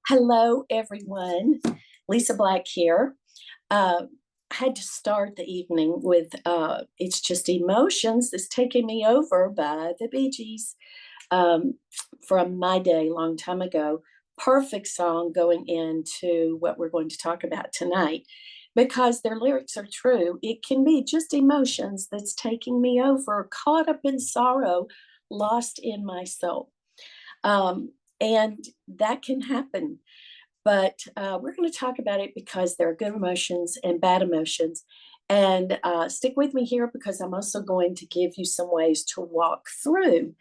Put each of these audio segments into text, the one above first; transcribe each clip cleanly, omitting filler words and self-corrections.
Hello, everyone. Leesa Black here. I had to start the evening with It's Just Emotions That's Taking Me Over by the Bee Gees from my day, long time ago. Perfect song going into what we're going to talk about tonight because their lyrics are true. It can be just emotions that's taking me over, caught up in sorrow, lost in my soul. And that can happen, but we're going to talk about it because there are good emotions and bad emotions. And stick with me here because I'm also going to give you some ways to walk through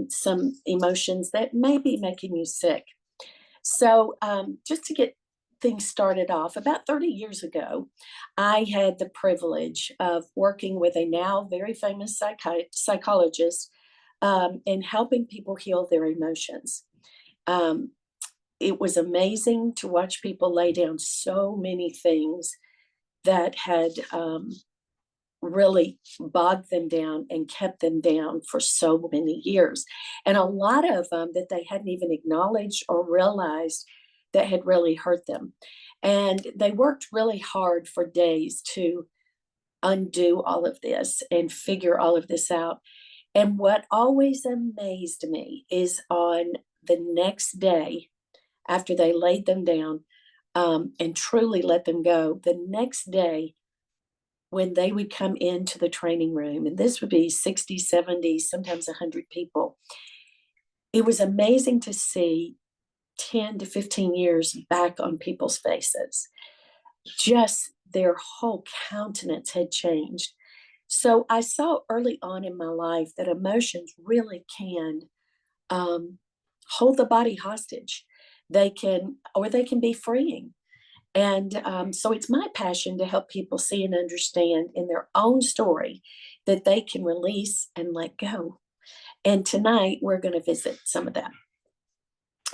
some emotions that may be making you sick. So, just to get things started off, about 30 years ago, I had the privilege of working with a now very famous psychologist in helping people heal their emotions. Um, it was amazing to watch people lay down so many things that had really bogged them down and kept them down for so many years. And a lot of them that they hadn't even acknowledged or realized that had really hurt them. And they worked really hard for days to undo all of this and figure all of this out. And what always amazed me is on the next day, after they laid them down and truly let them go, the next day, when they would come into the training room, and this would be 60, 70, sometimes 100 people, it was amazing to see 10 to 15 years back on people's faces. Just their whole countenance had changed. So I saw early on in my life that emotions really can hold the body hostage. They can be freeing. And so it's my passion to help people see and understand in their own story that they can release and let go. And tonight we're going to visit some of that.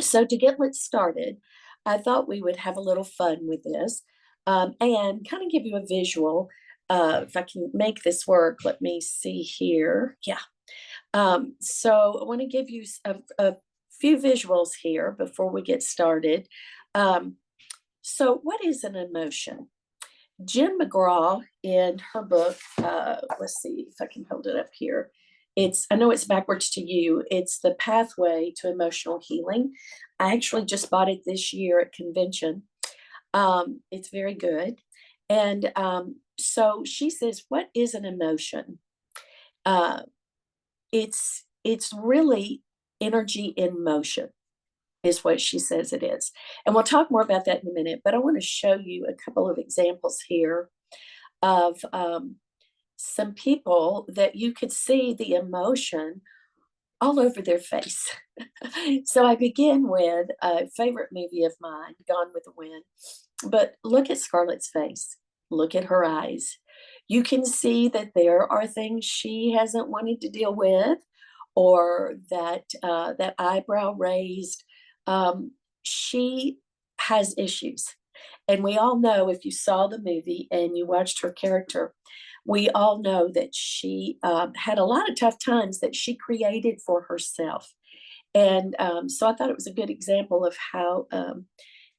So to get let's started, I thought we would have a little fun with this and kind of give you a visual. If I can make this work, let me see here. Yeah. So I want to give you a few visuals here before we get started. So, what is an emotion? Jen McGraw, in her book, let's see if I can hold it up here. I know it's backwards to you. It's The Pathway to Emotional Healing. I actually just bought it this year at convention. It's very good. And so she says, what is an emotion? Uh, it's really energy in motion is what she says it is. And we'll talk more about that in a minute, but I want to show you a couple of examples here of some people that you could see the emotion all over their face. So I begin with a favorite movie of mine, Gone with the Wind. But look at Scarlett's face. Look at her eyes. You can see that there are things she hasn't wanted to deal with, or that eyebrow raised. She has issues. And we all know, if you saw the movie and you watched her character, we all know that she had a lot of tough times that she created for herself. And so I thought it was a good example of how,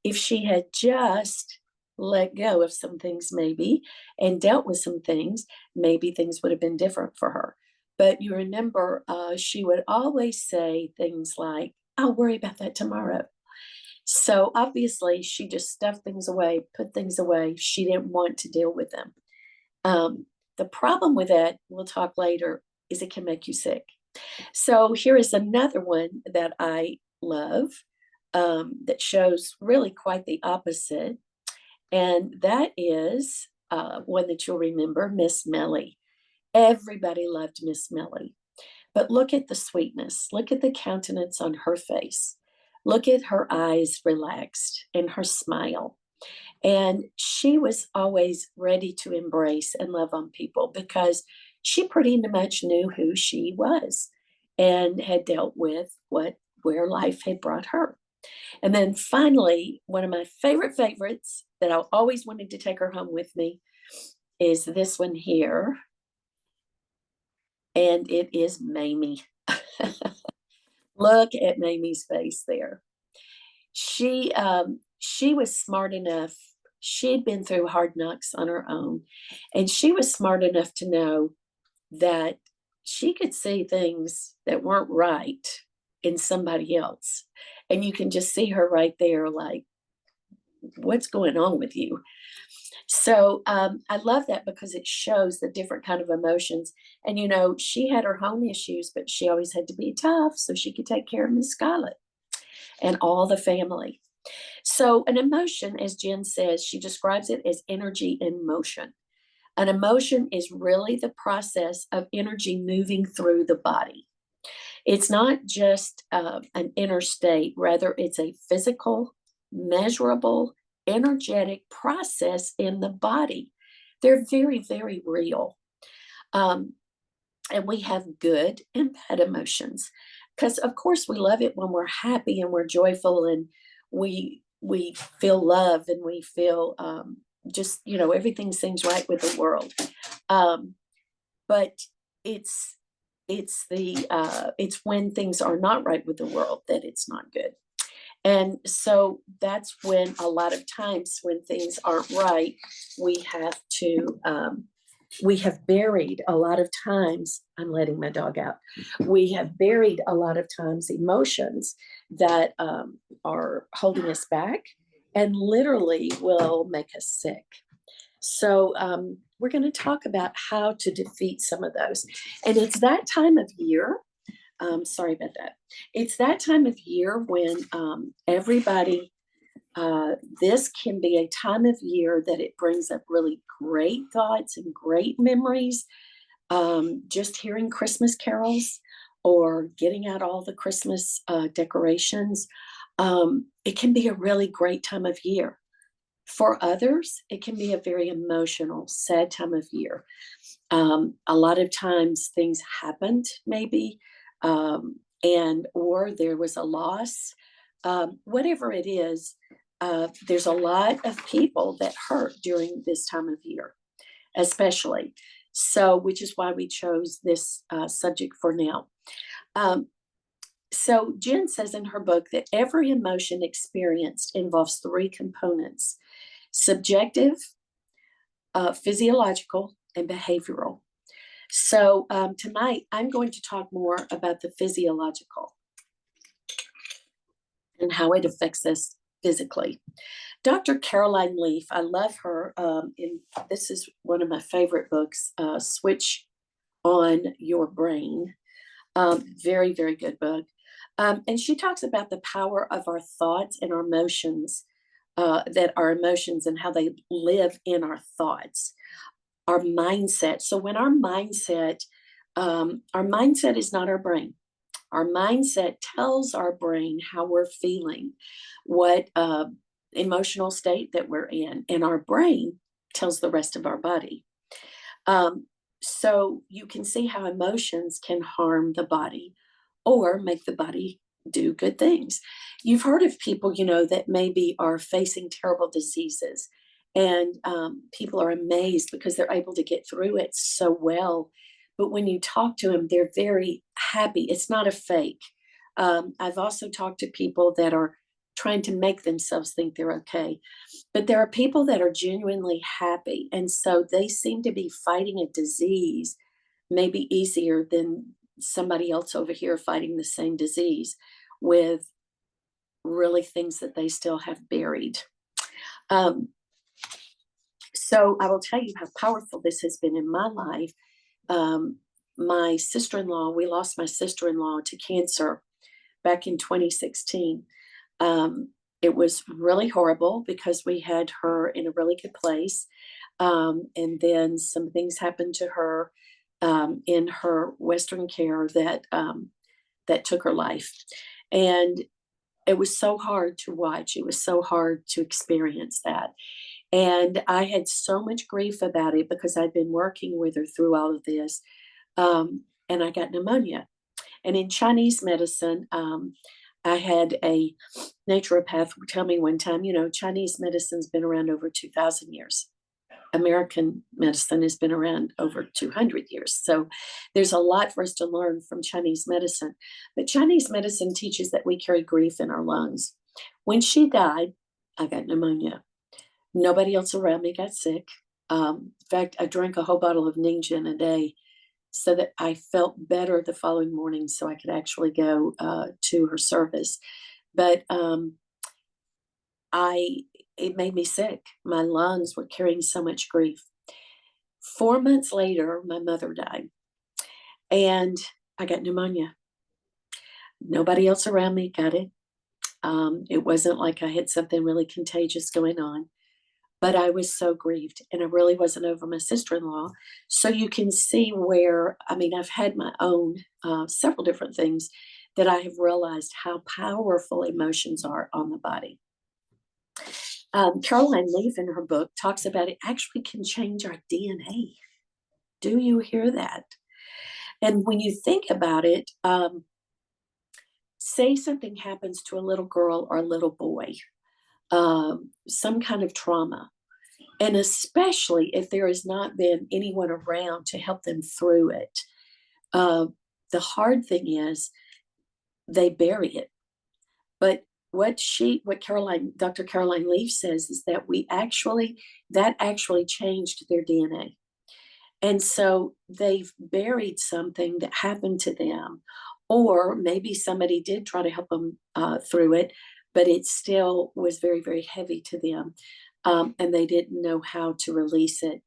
if she had just let go of some things, maybe, and dealt with some things, maybe things would have been different for her. But you remember, she would always say things like, I'll worry about that tomorrow. So obviously, she just stuffed things away, put things away. She didn't want to deal with them. The problem with that, we'll talk later, is it can make you sick. So here is another one that I love that shows really quite the opposite. And that is one that you'll remember, Miss Melly. Everybody loved Miss Melly. But look at the sweetness. Look at the countenance on her face. Look at her eyes relaxed and her smile. And she was always ready to embrace and love on people because she pretty much knew who she was and had dealt with where life had brought her. And then finally, one of my favorites that I always wanted to take her home with me is this one here. And it is Mamie. Look at Mamie's face there. She was smart enough. She'd been through hard knocks on her own, and she was smart enough to know that she could see things that weren't right in somebody else. And you can just see her right there, like, what's going on with you? So I love that because it shows the different kind of emotions. And she had her home issues, but she always had to be tough so she could take care of Miss Scarlett and all the family. So an emotion, as Jen says, she describes it as energy in motion. An emotion is really the process of energy moving through the body. It's not just an inner state, rather, it's a physical, measurable, energetic process in the body. They're very, very real. Um, and we have good and bad emotions because, of course, we love it when we're happy and we're joyful and we feel love and we feel just everything seems right with the world. Um, but it's it's when things are not right with the world that it's not good. And so that's when a lot of times when things aren't right, we have to we have buried a lot of times. I'm letting my dog out. We have buried a lot of times emotions that are holding us back and literally will make us sick. So we're going to talk about how to defeat some of those. And it's that time of year. Sorry about that. It's that time of year when everybody, this can be a time of year that it brings up really great thoughts and great memories. Just hearing Christmas carols or getting out all the Christmas decorations. It can be a really great time of year. For others, it can be a very emotional, sad time of year. A lot of times things happened, maybe, and or there was a loss. Whatever it is, there's a lot of people that hurt during this time of year, especially. So, which is why we chose this subject for now. Um, so, Jen says in her book that every emotion experienced involves three components: subjective, physiological, and behavioral. So tonight I'm going to talk more about the physiological and how it affects us physically. Dr. Caroline Leaf, I love her. This is one of my favorite books, Switch on Your Brain. Very, very good book. And she talks about the power of our thoughts and our emotions, that our emotions and how they live in our thoughts, our mindset. So when our mindset is not our brain. Our mindset tells our brain how we're feeling, what emotional state that we're in, and our brain tells the rest of our body. So you can see how emotions can harm the body or make the body do good things. You've heard of people, that maybe are facing terrible diseases, and people are amazed because they're able to get through it so well. But when you talk to them, they're very happy. It's not a fake. I've also talked to people that are trying to make themselves think they're okay. But there are people that are genuinely happy. And so they seem to be fighting a disease maybe easier than somebody else over here fighting the same disease with really things that they still have buried. So I will tell you how powerful this has been in my life. My sister-in-law, we lost my sister-in-law to cancer back in 2016. It was really horrible because we had her in a really good place. And then some things happened to her in her Western care that took her life. And it was so hard to watch. It was so hard to experience that. And I had so much grief about it because I'd been working with her through all of this. And I got pneumonia. And in Chinese medicine, I had a naturopath tell me one time, Chinese medicine's been around over 2,000 years. American medicine has been around over 200 years. So there's a lot for us to learn from Chinese medicine. But Chinese medicine teaches that we carry grief in our lungs. When she died, I got pneumonia. Nobody else around me got sick. In fact, I drank a whole bottle of Ning a day so that I felt better the following morning so I could actually go to her service. But it made me sick. My lungs were carrying so much grief. 4 months later, my mother died, and I got pneumonia. Nobody else around me got it. It wasn't like I had something really contagious going on, but I was so grieved, and I really wasn't over my sister-in-law. So you can see where, I mean, I've had my own several different things that I have realized how powerful emotions are on the body. Caroline Leaf in her book talks about it actually can change our DNA. Do you hear that? And when you think about it, say something happens to a little girl or a little boy, some kind of trauma, and especially if there has not been anyone around to help them through it. The hard thing is they bury it. But what Dr. Caroline Leaf says is that that actually changed their DNA. And so they've buried something that happened to them, or maybe somebody did try to help them through it, but it still was very, very heavy to them. And they didn't know how to release it.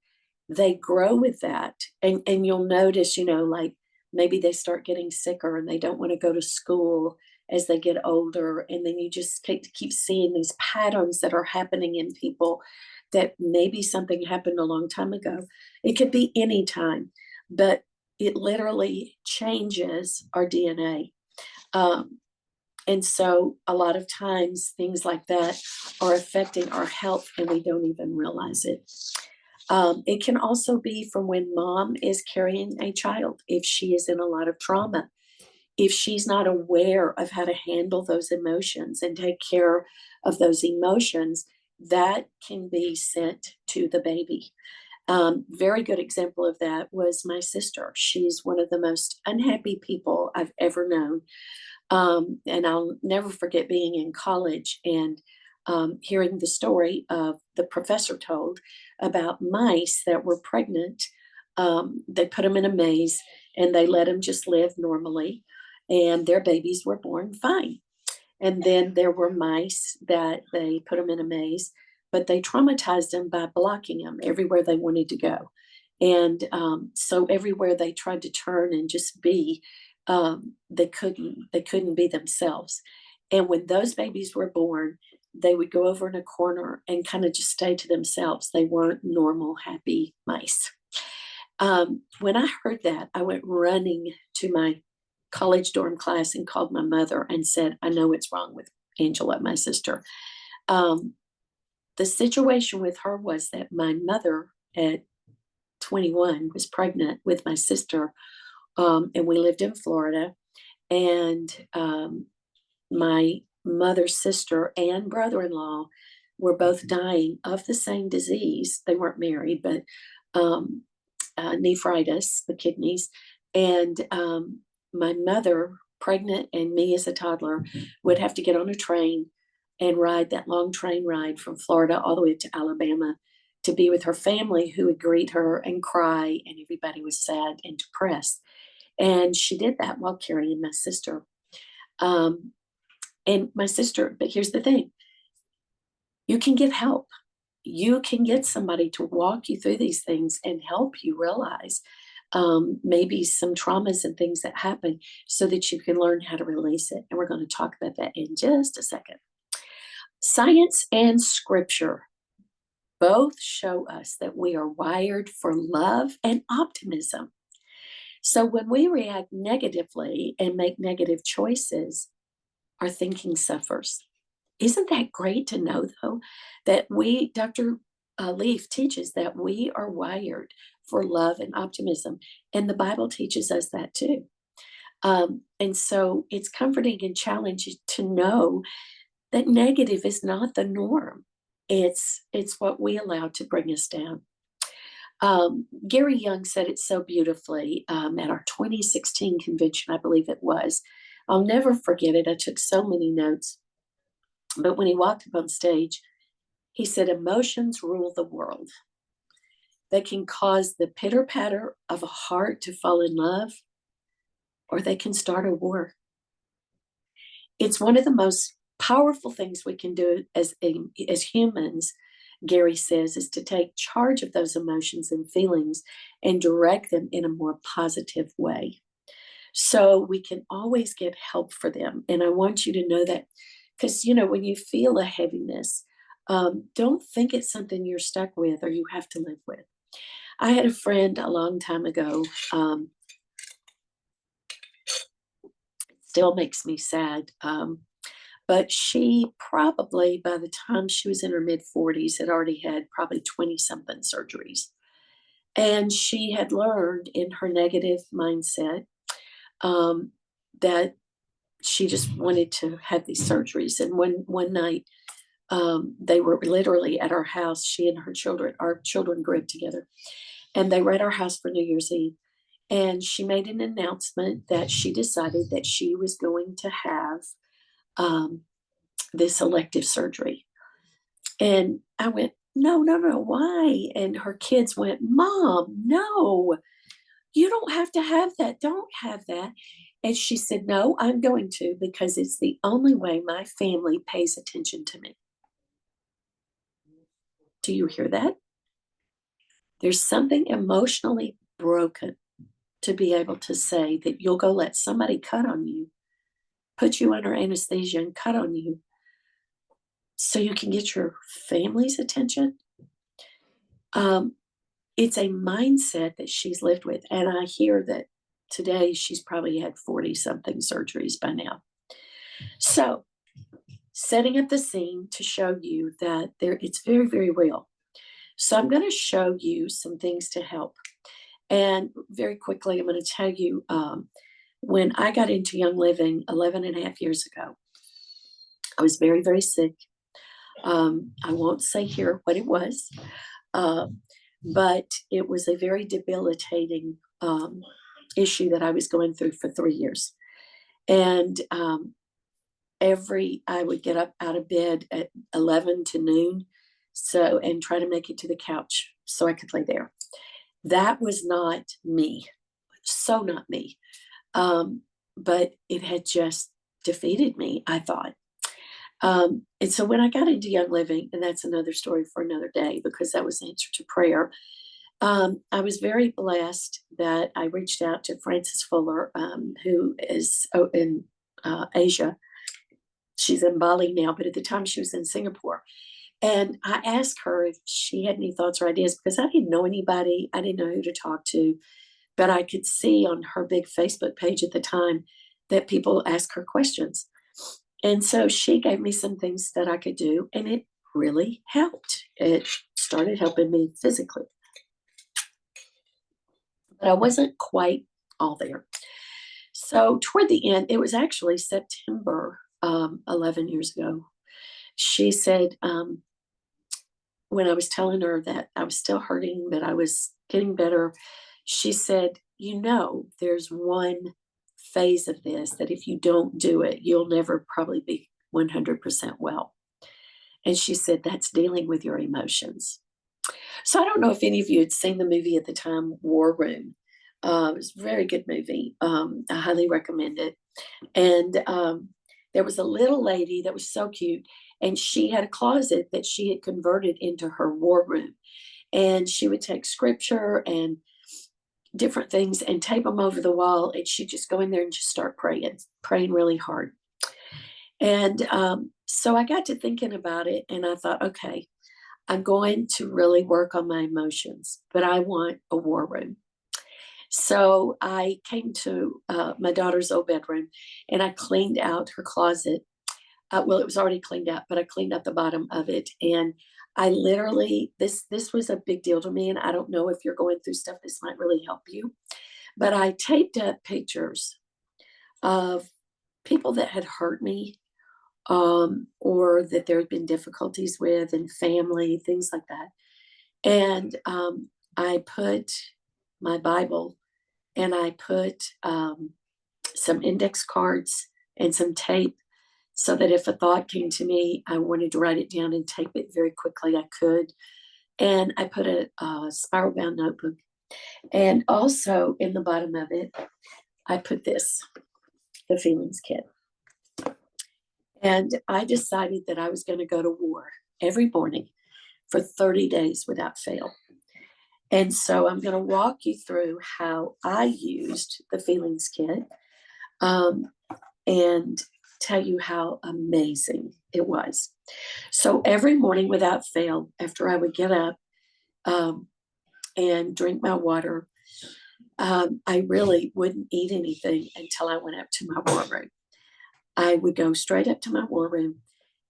They grow with that. And you'll notice, like maybe they start getting sicker and they don't want to go to school as they get older. And then you just keep seeing these patterns that are happening in people that maybe something happened a long time ago. It could be any time, but it literally changes our DNA. And so a lot of times things like that are affecting our health and we don't even realize it. It can also be from when mom is carrying a child, if she is in a lot of trauma, if she's not aware of how to handle those emotions and take care of those emotions, that can be sent to the baby. Very good example of that was my sister. She's one of the most unhappy people I've ever known. And I'll never forget being in college and hearing the story of the professor told about mice that were pregnant. They put them in a maze and they let them just live normally, and their babies were born fine. And then there were mice that they put them in a maze, but they traumatized them by blocking them everywhere they wanted to go. And so everywhere they tried to turn and just be, they couldn't be themselves. And when those babies were born, they would go over in a corner and kind of just stay to themselves. They weren't normal, happy mice. When I heard that, I went running to my college dorm class and called my mother and said, I know what's wrong with Angela, my sister. The situation with her was that my mother at 21 was pregnant with my sister, and we lived in Florida. And my mother's sister and brother-in-law were both dying of the same disease. They weren't married, but nephritis, the kidneys. And my mother, pregnant, and me as a toddler, would have to get on a train and ride that long train ride from Florida all the way to Alabama to be with her family, who would greet her and cry, and everybody was sad and depressed. And she did that while carrying my sister. And my sister, but here's the thing, you can get help. You can get somebody to walk you through these things and help you realize maybe some traumas and things that happen so that you can learn how to release it. And we're going to talk about that in just a second. Science and scripture both show us that we are wired for love and optimism. So when we react negatively and make negative choices, our thinking suffers. Isn't that great to know, though, that Dr. Leaf teaches that we are wired for love and optimism, and the Bible teaches us that too. And so it's comforting and challenging to know that negative is not the norm. It's what we allow to bring us down. Gary Young said it so beautifully at our 2016 convention, I believe it was. I'll never forget it. I took so many notes. But when he walked up on stage, he said, emotions rule the world. They can cause the pitter patter of a heart to fall in love, or they can start a war. It's one of the most powerful things we can do as humans, Gary says, is to take charge of those emotions and feelings and direct them in a more positive way. So we can always get help for them. And I want you to know that because, when you feel a heaviness, don't think it's something you're stuck with or you have to live with. I had a friend a long time ago, still makes me sad. But she probably, by the time she was in her mid 40s, had already had probably 20 something surgeries. And she had learned in her negative mindset that she just wanted to have these surgeries. And one night, they were literally at our house. She and our children grew up together, and they were at our house for New Year's Eve. And she made an announcement that she decided that she was going to have um, this elective surgery. And I went, no, no, no, why? And her kids went, Mom, no, you don't have to have that. Don't have that. And she said, no, I'm going to because it's the only way my family pays attention to me. Do you hear that? There's something emotionally broken to be able to say that you'll go let somebody cut on you, put you under anesthesia and cut on you so you can get your family's attention. It's a mindset that she's lived with. And I hear that today she's probably had 40 something surgeries by now. So, setting up the scene to show you that it's very, very real. So, I'm going to show you some things to help. And very quickly, I'm going to tell you when I got into Young Living 11 and a half years ago, I was very, very sick. I won't say here what it was, but it was a very debilitating issue that I was going through for 3 years. And I would get up out of bed at 11 to noon, and try to make it to the couch so I could lay there. That was not me, so not me. But it had just defeated me, I thought. And so when I got into Young Living, and that's another story for another day because that was the answer to prayer. I was very blessed that I reached out to Frances Fuller, who is in Asia. She's in Bali now, but at the time she was in Singapore. And I asked her if she had any thoughts or ideas because I didn't know anybody. I didn't know who to talk to, but I could see on her big Facebook page at the time that people asked her questions. And so she gave me some things that I could do, and it really helped. It started helping me physically. But I wasn't quite all there. So toward the end, it was actually September 11 years ago. She said, when I was telling her that I was still hurting, but I was getting better, she said, there's one phase of this that if you don't do it, you'll never probably be 100% well. And she said, that's dealing with your emotions. So I don't know if any of you had seen the movie at the time, War Room. It was a very good movie. I highly recommend it. And there was a little lady that was so cute, and she had a closet that she had converted into her war room. And she would take scripture and different things and tape them over the wall, and she'd just go in there and just start praying really hard. And so I got to thinking about it, and I thought, okay, I'm going to really work on my emotions, but I want a war room. So I came to my daughter's old bedroom, and I cleaned out her closet. Well, it was already cleaned out, but I cleaned out the bottom of it. And I literally, this was a big deal to me. And I don't know if you're going through stuff, this might really help you. But I taped up pictures of people that had hurt me, or that there had been difficulties with, and family, things like that. And I put my Bible, and I put some index cards and some tape so that if a thought came to me, I wanted to write it down and type it very quickly, I could. And I put a spiral bound notebook. And also in the bottom of it, I put this, the feelings kit. And I decided that I was going to go to war every morning for 30 days without fail. And so I'm going to walk you through how I used the feelings kit, and tell you how amazing it was. So every morning without fail, after I would get up and drink my water, I really wouldn't eat anything until I went up to my war room. I would go straight up to my war room,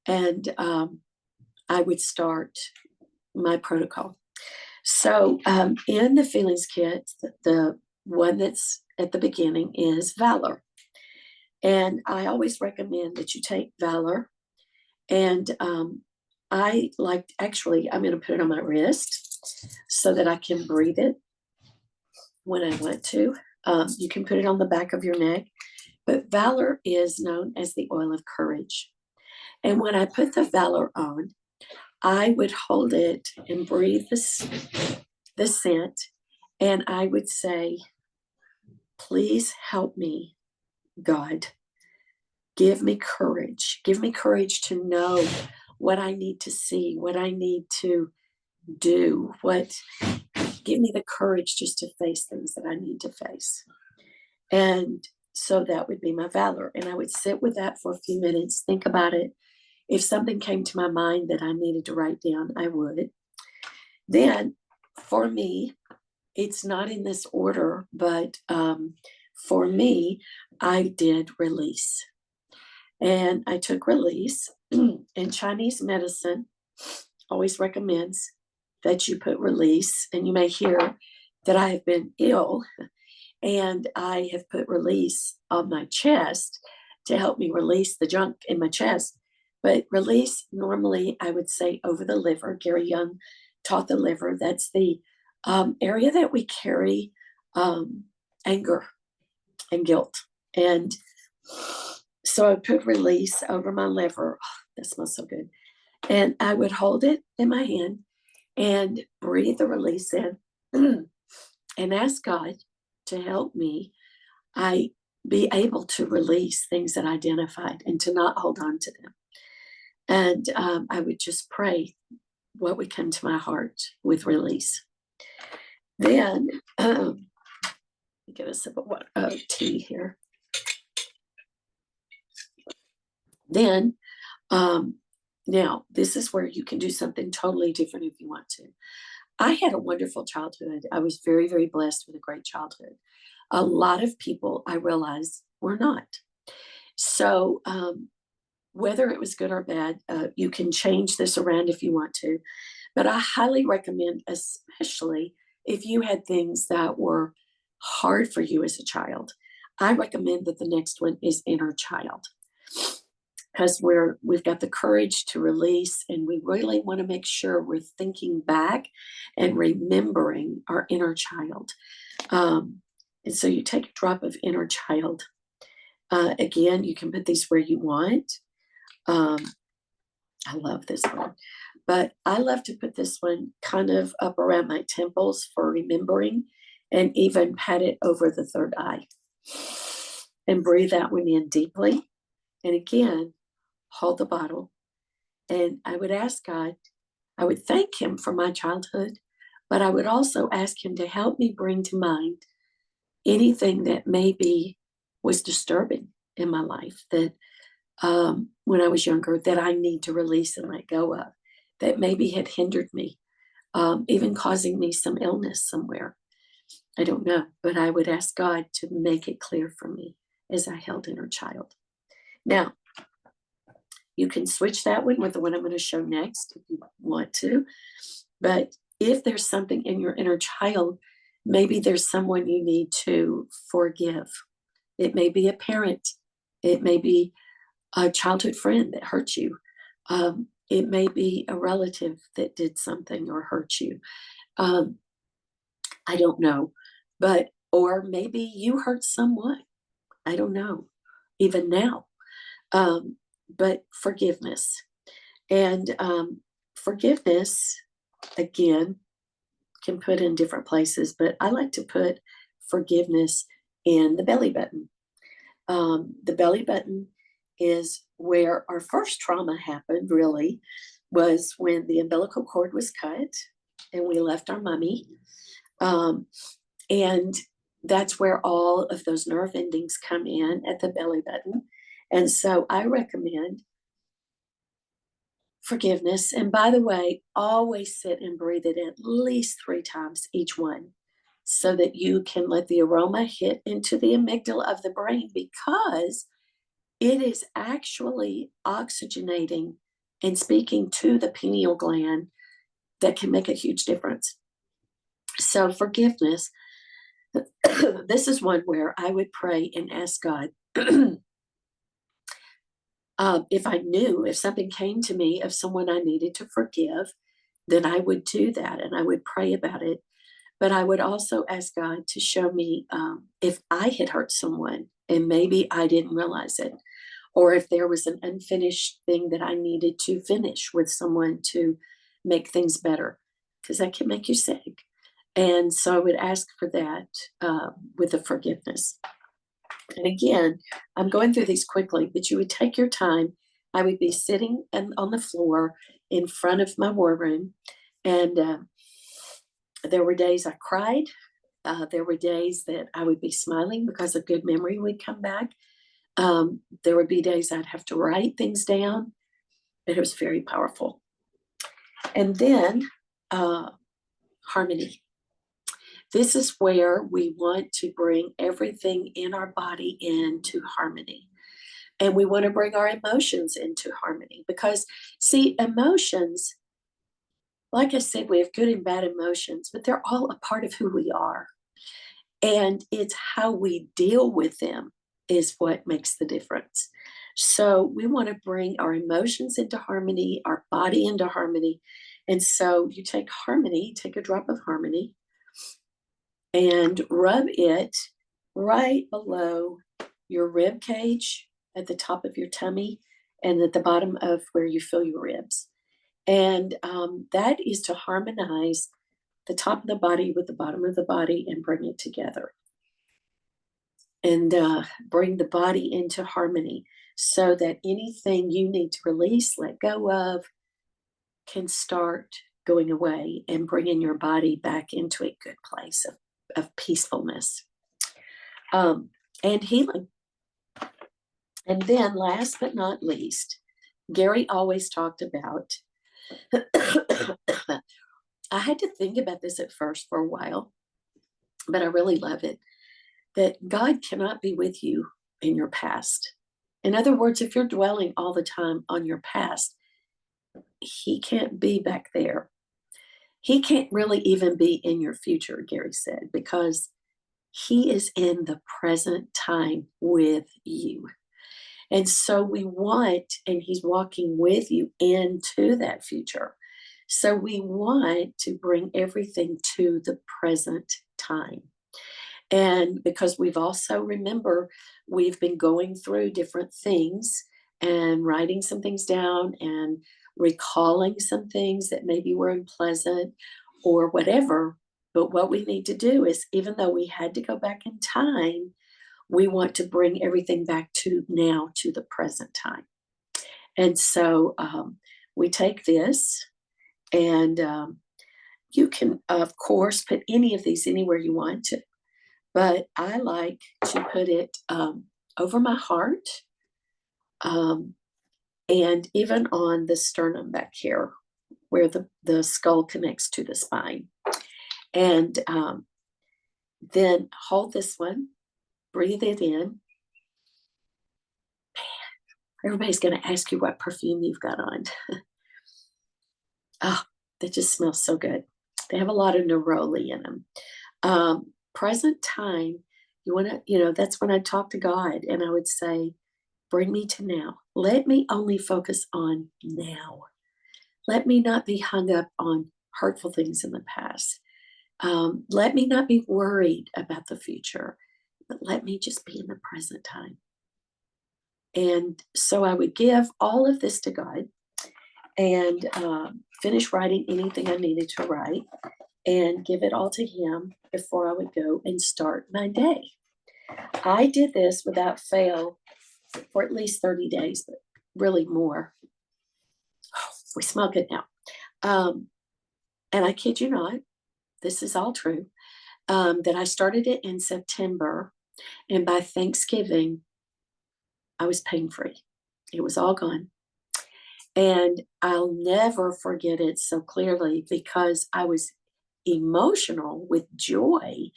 and I would start my protocol. So in the feelings kit, the one that's at the beginning is valor. And I always recommend that you take valor. And I like, actually, I'm going to put it on my wrist so that I can breathe it when I want to. You can put it on the back of your neck. But valor is known as the oil of courage. And when I put the valor on, I would hold it and breathe the scent, and I would say, please help me, God. Give me courage. Give me courage to know what I need to see, what I need to do, give me the courage just to face things that I need to face. And so that would be my valor. And I would sit with that for a few minutes, think about it. If something came to my mind that I needed to write down, I would. Then for me, it's not in this order, but for me, I did release. And I took release. And Chinese medicine always recommends that you put release. And you may hear that I have been ill, and I have put release on my chest to help me release the junk in my chest. But release, normally, I would say over the liver. Gary Young taught the liver. That's the area that we carry anger and guilt. And so I put release over my liver. Oh, that smells so good. And I would hold it in my hand and breathe the release in and ask God to help me. I be able to release things that I identified and to not hold on to them. And I would just pray what would come to my heart with release. Then, get a sip of tea here. Then, now this is where you can do something totally different if you want to. I had a wonderful childhood. I was very, very blessed with a great childhood. A lot of people, I realized, were not. So, whether it was good or bad, you can change this around if you want to. But I highly recommend, especially if you had things that were hard for you as a child, I recommend that the next one is inner child. Because we've got the courage to release, and we really want to make sure we're thinking back and remembering our inner child. And so you take a drop of inner child. Again, you can put these where you want. I love this one, but I love to put this one kind of up around my temples for remembering, and even pat it over the third eye and breathe that one in deeply. And again, hold the bottle. And I would ask God, I would thank Him for my childhood, but I would also ask Him to help me bring to mind anything that maybe was disturbing in my life, that when I was younger, that I need to release and let go of, that maybe had hindered me, even causing me some illness somewhere. I don't know, but I would ask God to make it clear for me as I held inner child. Now, you can switch that one with the one I'm going to show next if you want to. But if there's something in your inner child, maybe there's someone you need to forgive. It may be a parent. It may be a childhood friend that hurt you. It may be a relative that did something or hurt you. I don't know. Or maybe you hurt someone. I don't know, even now. but forgiveness. And forgiveness, again, can put in different places, but I like to put forgiveness in the belly button. The belly button is where our first trauma happened, really, was when the umbilical cord was cut and we left our mummy. Um, and that's where all of those nerve endings come in at the belly button. And so I recommend forgiveness. And by the way, always sit and breathe it at least 3 times each one so that you can let the aroma hit into the amygdala of the brain, because it is actually oxygenating and speaking to the pineal gland that can make a huge difference. So, forgiveness, this is one where I would pray and ask God. If I knew, if something came to me of someone I needed to forgive, then I would do that and I would pray about it. But I would also ask God to show me if I had hurt someone and maybe I didn't realize it, or if there was an unfinished thing that I needed to finish with someone to make things better, because that can make you sick. And so I would ask for that with the forgiveness. And again, I'm going through these quickly, but you would take your time. I would be sitting on the floor in front of my war room, and there were days I cried. There were days that I would be smiling because a good memory would come back. There would be days I'd have to write things down, but it was very powerful. And then harmony. This is where we want to bring everything in our body into harmony. And we want to bring our emotions into harmony because, see, emotions, like I said, we have good and bad emotions, but they're all a part of who we are. And it's how we deal with them is what makes the difference. So we want to bring our emotions into harmony, our body into harmony. And so you take harmony, take a drop of harmony, and rub it right below your rib cage, at the top of your tummy, and at the bottom of where you feel your ribs. And that is to harmonize the top of the body with the bottom of the body and bring it together. And bring the body into harmony so that anything you need to release, let go of, can start going away and bringing your body back into a good place of peacefulness and healing. And then last but not least, Gary always talked about, I had to think about this at first for a while, but I really love it, that God cannot be with you in your past. In other words, if you're dwelling all the time on your past, he can't be back there. He can't really even be in your future, Gary said, because he is in the present time with you. And so we want, and he's walking with you into that future. So we want to bring everything to the present time. And because we've also, remember, we've been going through different things and writing some things down and recalling some things that maybe were unpleasant or whatever. But what we need to do is, even though we had to go back in time, we want to bring everything back to now, to the present time. And so we take this, and you can, of course, put any of these anywhere you want to, but I like to put it over my heart and even on the sternum back here where the skull connects to the spine. And then hold this one, breathe it in. Everybody's going to ask you what perfume you've got on. Oh, that just smells so good. They have a lot of neroli in them. Present time, you want to, that's when I talk to God and I would say, bring me to now. Let me only focus on now. Let me not be hung up on hurtful things in the past. Let me not be worried about the future, but let me just be in the present time. And so I would give all of this to God and finish writing anything I needed to write and give it all to Him before I would go and start my day. I did this without fail for at least 30 days, but really more. Oh, we smell good now. And I kid you not, this is all true, that I started it in September, and by Thanksgiving, I was pain free. It was all gone. And I'll never forget it so clearly because I was emotional with joy,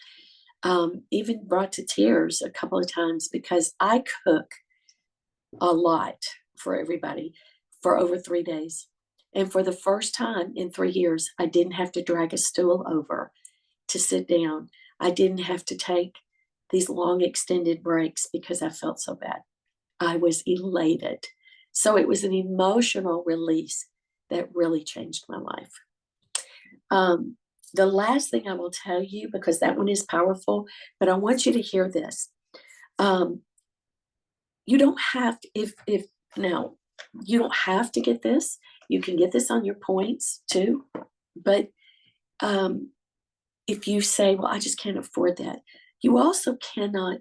even brought to tears a couple of times because I cook a lot for everybody for over 3 days. And for the first time in 3 years, I didn't have to drag a stool over to sit down. I didn't have to take these long extended breaks because I felt so bad. I was elated. So it was an emotional release that really changed my life. The last thing I will tell you, because that one is powerful, but I want you to hear this. You don't have to, if now you don't have to get this. You can get this on your points too. But if you say, well, I just can't afford that, you also cannot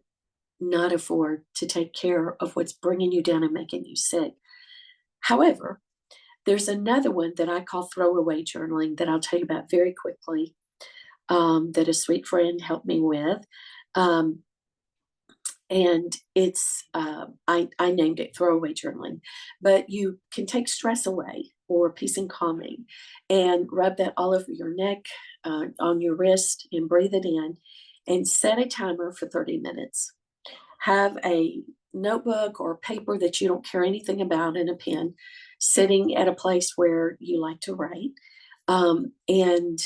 not afford to take care of what's bringing you down and making you sick. However, there's another one that I call throwaway journaling that I'll tell you about very quickly, that a sweet friend helped me with. And it's, I named it throwaway journaling, but you can take stress away or peace and calming and rub that all over your neck, on your wrist, and breathe it in and set a timer for 30 minutes. Have a notebook or paper that you don't care anything about and a pen sitting at a place where you like to write, and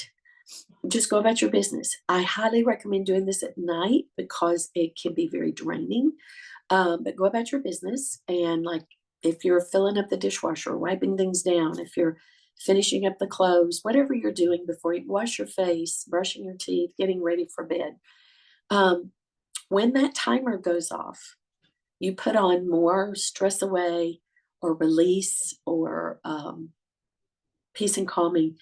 just go about your business. I highly recommend doing this at night because it can be very draining. But go about your business, and like if you're filling up the dishwasher, wiping things down, if you're finishing up the clothes, whatever you're doing before you wash your face, brushing your teeth, getting ready for bed. When that timer goes off, you put on more stress away or release or peace and calming.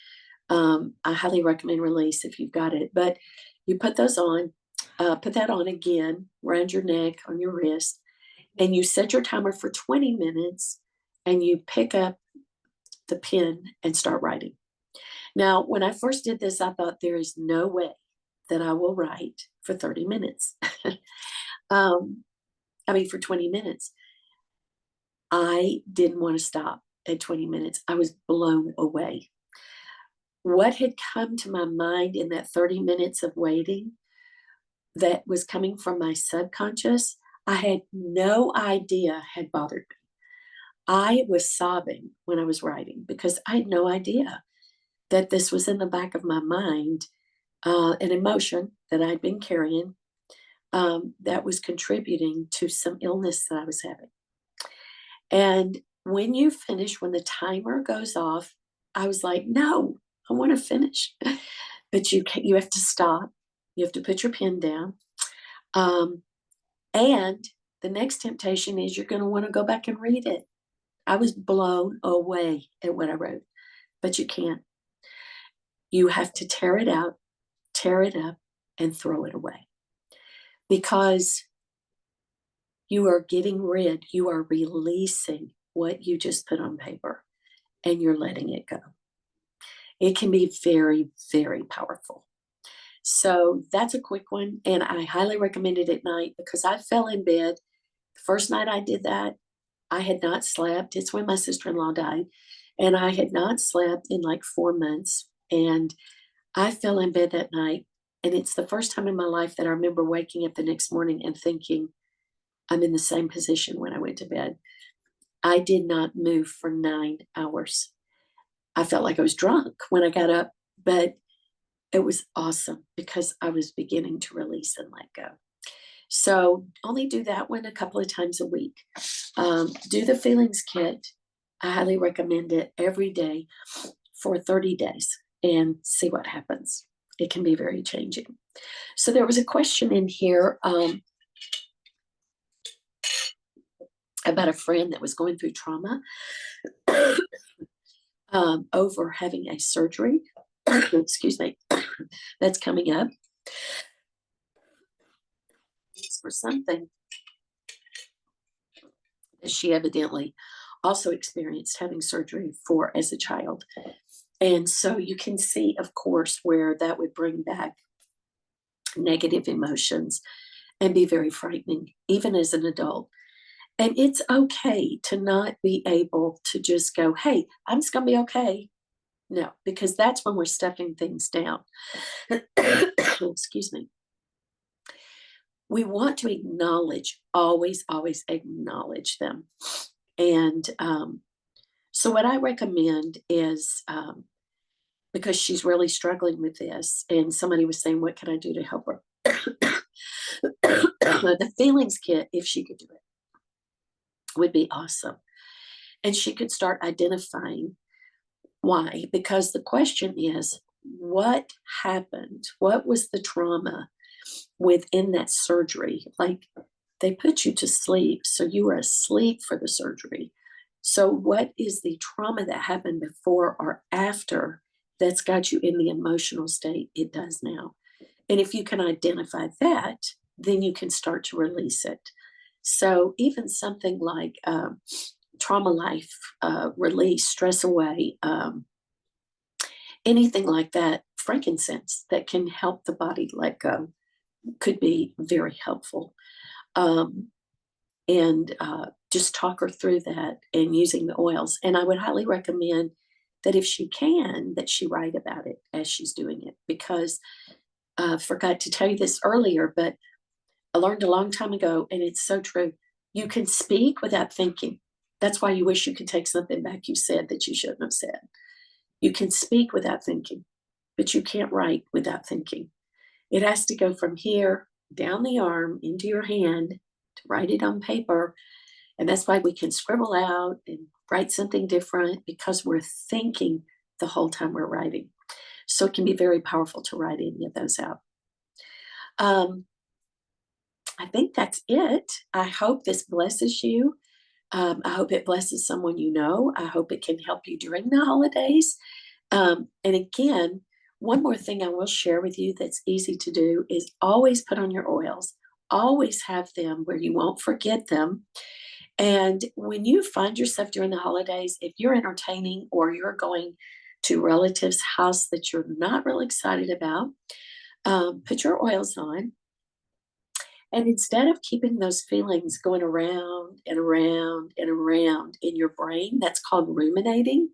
I highly recommend release if you've got it, but you put those on, put that on again around your neck, on your wrist, and you set your timer for 20 minutes and you pick up the pen and start writing. Now, when I first did this, I thought there is no way that I will write for 30 minutes. For 20 minutes. I didn't want to stop at 20 minutes. I was blown away. What had come to my mind in that 30 minutes of waiting that was coming from my subconscious, I had no idea had bothered me. I was sobbing when I was writing because I had no idea that this was in the back of my mind, an emotion that I'd been carrying, that was contributing to some illness that I was having. And when you finish, when the timer goes off, I was like, no, I want to finish. But you have to stop. You have to put your pen down. And the next temptation is you're going to want to go back and read it. I was blown away at what I wrote, but you can't. You have to tear it out, tear it up, and throw it away. Because you are getting rid, you are releasing what you just put on paper, and you're letting it go. It can be very, very powerful. So that's a quick one, and I highly recommend it at night because I fell in bed. The first night I did that, I had not slept. It's when my sister-in-law died, and I had not slept in like 4 months, and I fell in bed that night, and it's the first time in my life that I remember waking up the next morning and thinking, I'm in the same position when I went to bed. I did not move for 9 hours. I felt like I was drunk when I got up, but it was awesome because I was beginning to release and let go. So only do that one a couple of times a week. Do the feelings kit. I highly recommend it every day for 30 days and see what happens. It can be very changing. So there was a question in here. about a friend that was going through trauma over having a surgery, excuse me, that's coming up. It's for something that she evidently also experienced having surgery for as a child. And so you can see, of course, where that would bring back negative emotions and be very frightening, even as an adult. And it's okay to not be able to just go, hey, I'm just going to be okay. No, because that's when we're stuffing things down. Excuse me. We want to acknowledge, always, always acknowledge them. And so, what I recommend is because she's really struggling with this, and somebody was saying, what can I do to help her? The feelings kit, if she could do it, would be awesome. And she could start identifying why, because the question is, what happened? What was the trauma within that surgery? Like, they put you to sleep, so you were asleep for the surgery. So, what is the trauma that happened before or after that's got you in the emotional state it does now? And if you can identify that, then you can start to release it. So, even something like trauma life, release, stress away, anything like that, frankincense that can help the body let go could be very helpful. Um, and just talk her through that and using the oils. And I would highly recommend that if she can, that she write about it as she's doing it. Because I forgot to tell you this earlier, but I learned a long time ago, and it's so true. You can speak without thinking. That's why you wish you could take something back you said that you shouldn't have said. You can speak without thinking, but you can't write without thinking. It has to go from here down the arm into your hand to write it on paper. And that's why we can scribble out and write something different, because we're thinking the whole time we're writing. So it can be very powerful to write any of those out. I think that's it. I hope this blesses you. I hope it blesses someone you know. I hope it can help you during the holidays. And again, one more thing I will share with you that's easy to do is always put on your oils. Always have them where you won't forget them. And when you find yourself during the holidays, if you're entertaining or you're going to relatives' house that you're not really excited about, put your oils on. And instead of keeping those feelings going around and around and around in your brain, that's called ruminating.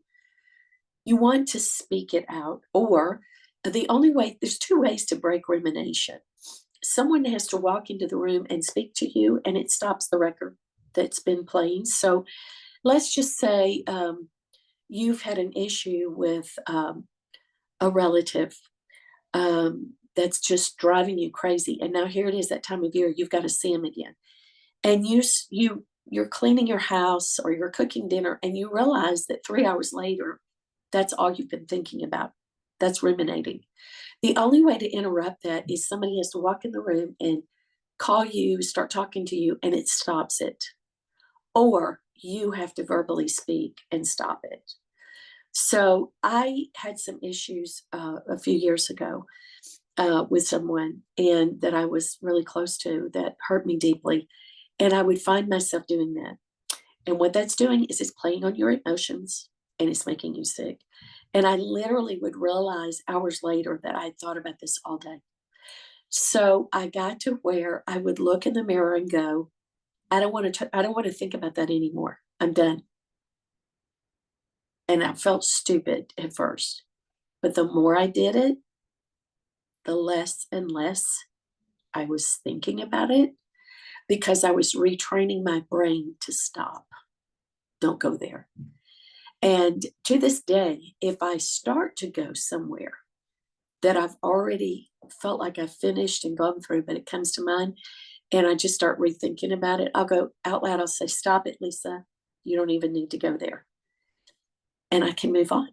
You want to speak it out. Or the only way, there's two ways to break rumination. Someone has to walk into the room and speak to you, and it stops the record that's been playing. So let's just say you've had an issue with a relative that's just driving you crazy, and now here it is that time of year you've got to see him again, and you're cleaning your house or you're cooking dinner, and you realize that 3 hours later that's all you've been thinking about. That's ruminating. The only way to interrupt that is somebody has to walk in the room and call you, start talking to you, and it stops it. Or you have to verbally speak and stop it. So I had some issues a few years ago with someone, and that I was really close to, that hurt me deeply. And I would find myself doing that. And what that's doing is it's playing on your emotions, and it's making you sick. And I literally would realize hours later that I had thought about this all day. So I got to where I would look in the mirror and go, I don't want to think about that anymore. I'm done. And I felt stupid at first. But the more I did it, the less and less I was thinking about it, because I was retraining my brain to stop. Don't go there. And to this day, if I start to go somewhere that I've already felt like I've finished and gone through, but it comes to mind, and I just start rethinking about it, I'll go out loud, I'll say, stop it, Leesa. You don't even need to go there. And I can move on.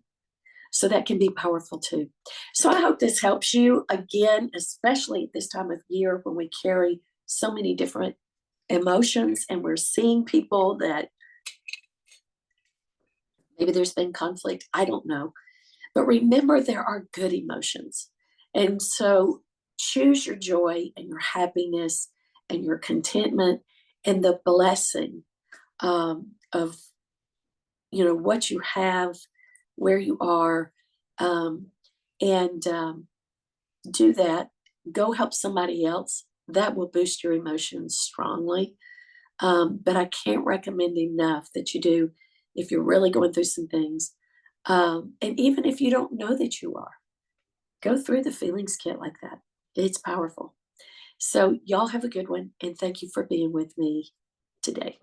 So that can be powerful too. So I hope this helps you, again, especially at this time of year when we carry so many different emotions and we're seeing people that maybe there's been conflict, I don't know. But remember, there are good emotions. And so choose your joy and your happiness and your contentment and the blessing of what you have, where you are, um, and do that. Go help somebody else. That will boost your emotions strongly. But I can't recommend enough that you do if you're really going through some things. And even if you don't know that you are, go through the feelings kit like that. It's powerful. So, y'all have a good one. And thank you for being with me today.